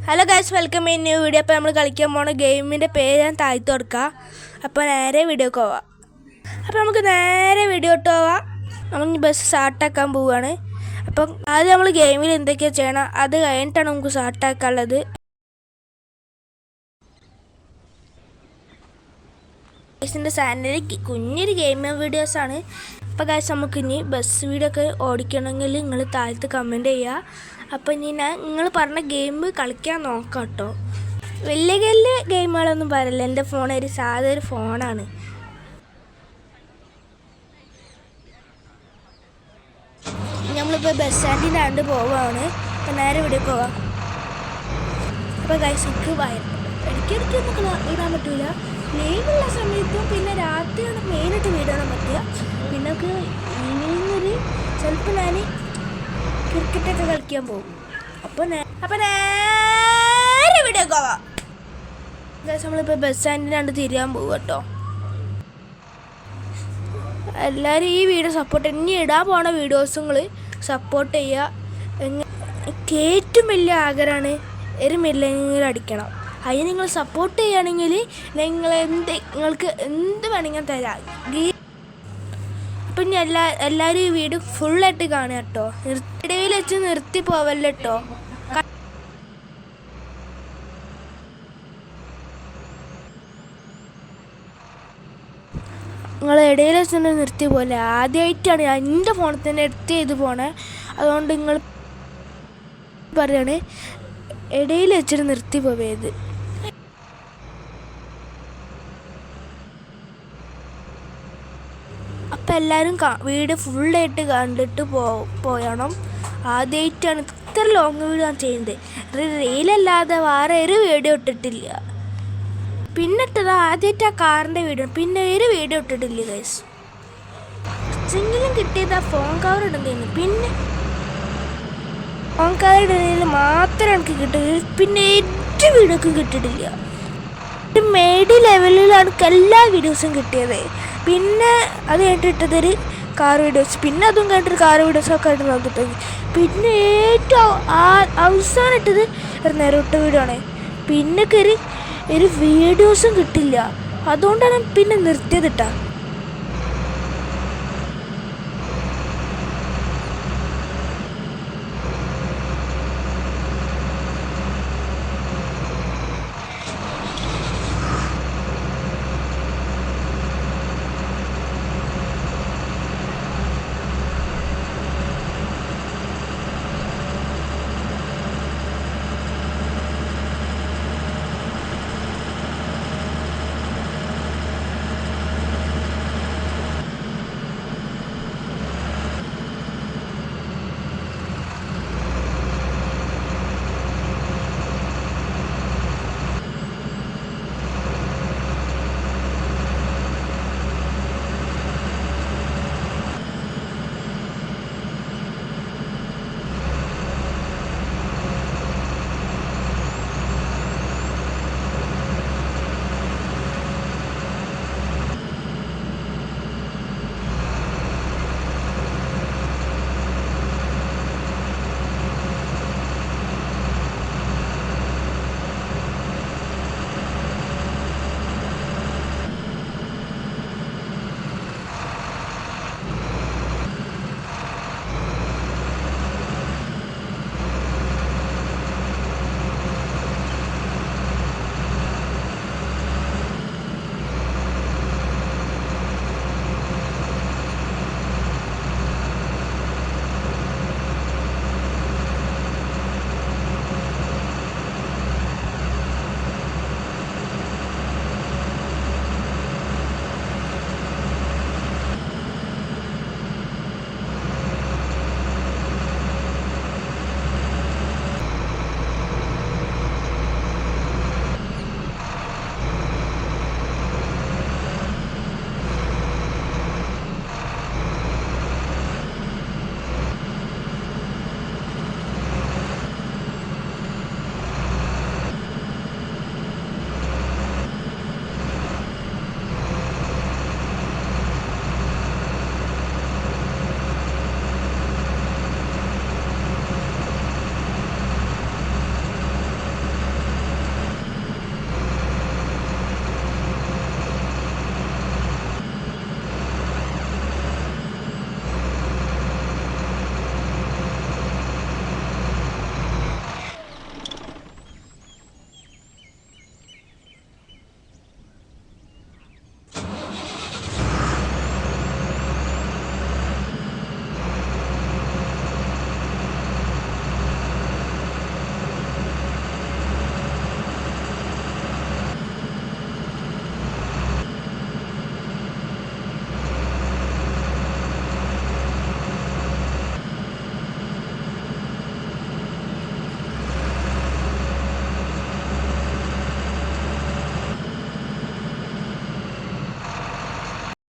Hello guys, welcome ഈ new video. അപ്പോൾ നമ്മൾ കളിക്കാൻ പോണ ഗെയിമിൻ്റെ പേര് ഞാൻ താഴ്ത്തു കൊടുക്കുക. അപ്പോൾ നേരെ വീഡിയോക്ക് പോവാം. അപ്പോൾ നമുക്ക് നേരെ വീഡിയോ ഇട്ട് പോവാം. നമ്മൾ ബസ് സ്റ്റാർട്ടാക്കാൻ പോവുകയാണ്. അപ്പം ആദ്യം നമ്മൾ ഗെയിമിൽ എന്തൊക്കെയാണ് ചെയ്യണം, അത് കഴിഞ്ഞിട്ടാണ് നമുക്ക് സ്റ്റാർട്ടാക്കാനുള്ളത്. ഗൈസിൻ്റെ ചാനലിൽ കുഞ്ഞൊരു ഗെയിമിംഗ് വീഡിയോസാണ്. അപ്പോൾ ഗൈസ്, നമുക്ക് ഇനി ബസ് വീഡിയോ ഒക്കെ ഓടിക്കണമെങ്കിൽ നിങ്ങൾ താഴത്ത് കമൻറ്റ് ചെയ്യുക. അപ്പോൾ ഇനി നിങ്ങൾ പറഞ്ഞ ഗെയിം കളിക്കാൻ നോക്കാം കേട്ടോ. വലിയ വലിയ ഗെയിമുകളൊന്നും പറയില്ല. എൻ്റെ ഫോൺ ഒരു സാധാ ഒരു ഫോണാണ്. നമ്മളിപ്പോൾ ബസ് സ്റ്റാൻഡിൻ്റെ ആണ്ട് പോവുകയാണ്. അപ്പോൾ നേരെ വീഡിയോക്ക് പോവാം. അപ്പോൾ ഗൈസ്, എനിക്ക് ഇടയ്ക്കിടയ്ക്കൊന്നും ഇടാൻ പറ്റില്ല. മെയിനുള്ള സമയത്തും പിന്നെ രാത്രിയാണ് മെയിനായിട്ട് വീഡിയോ ഇടാൻ പറ്റുക. പിന്നെ ഈവനിങ്ങൊരു ചിലപ്പോൾ ഞാൻ ക്രിക്കറ്റൊക്കെ കളിക്കാൻ പോകും. അപ്പോൾ നേരെ വീഡിയോ പോവാം. ഗൈസ്, നമ്മളിപ്പോൾ ബസ് സ്റ്റാൻഡിനാണ്ട് തിരിയാൻ പോകും കേട്ടോ. എല്ലാവരും ഈ വീഡിയോ സപ്പോർട്ട് ഇനി ഇടാൻ പോണ വീഡിയോസുകൾ സപ്പോർട്ട് ചെയ്യുക. ഏറ്റവും വലിയ ആഗ്രഹമാണ് ഒരു മില്യണിയർ അടിക്കണം. അതിന് നിങ്ങൾ സപ്പോർട്ട് ചെയ്യുകയാണെങ്കിൽ നിങ്ങൾക്ക് എന്ത് വേണമെങ്കിൽ തരാം. അപ്പം ഇനി എല്ലാവരും ഈ വീഡിയോ ഫുള്ളായിട്ട് കാണുക കേട്ടോ. ഇടയിൽ വെച്ച് നിർത്തി പോവല്ലോ കേട്ടോ. നിങ്ങൾ ഇടയിൽ വെച്ച് നിർത്തി പോലെ ആദ്യമായിട്ടാണ് എൻ്റെ ഫോണിൽ തന്നെ എടുത്ത് ചെയ്ത് പോണേ. അതുകൊണ്ട് നിങ്ങൾ പറയാണ് ഇടയിൽ വെച്ചിട്ട് നിർത്തി പോവേത്. അപ്പം എല്ലാവരും വീഡിയോ ഫുള്ളായിട്ട് കണ്ടിട്ട് പോയണം. ആദ്യമായിട്ടാണ് ഇത്ര ലോങ് വീഡിയോ ഞാൻ ചെയ്യുന്നത്. റീലല്ലാതെ വേറെ ഒരു വീഡിയോ ഇട്ടിട്ടില്ല. പിന്നെ ഇട്ടത് ആദ്യമായിട്ട് ആ കാറിൻ്റെ വീഡിയോ, പിന്നെ ഒരു വീഡിയോ ഇട്ടിട്ടില്ല ഗൈസ്. കുറച്ചെങ്കിലും കിട്ടിയത് ആ ഫോൺ കവർ ഇടുന്നതിന്. പിന്നെ ഫോൺ കവർ ഇടുന്നതിൽ മാത്രമേ എനിക്ക് കിട്ടിയത്. പിന്നെ ഏറ്റവും വീഡിയോക്കും കിട്ടിയിട്ടില്ല. മെയ്ഡ് ലെവലിലാണ് എല്ലാ വീഡിയോസും കിട്ടിയത്. പിന്നെ അത് കഴിഞ്ഞിട്ടൊരു കാർ വീഡിയോസ്, പിന്നെ അതും കഴിഞ്ഞിട്ട് കാർ വീഡിയോസൊക്കെ ആയിട്ട് നോക്കിയിട്ട് പിന്നെ ഏറ്റവും അവസാനം ഇട്ടത് ഒരു നേരോട്ട വീഡിയോ ആണ്. പിന്നെ ഒരു വീഡിയോസും കിട്ടില്ല. അതുകൊണ്ടാണ് പിന്നെ നിർത്തിയത് കേട്ടോ.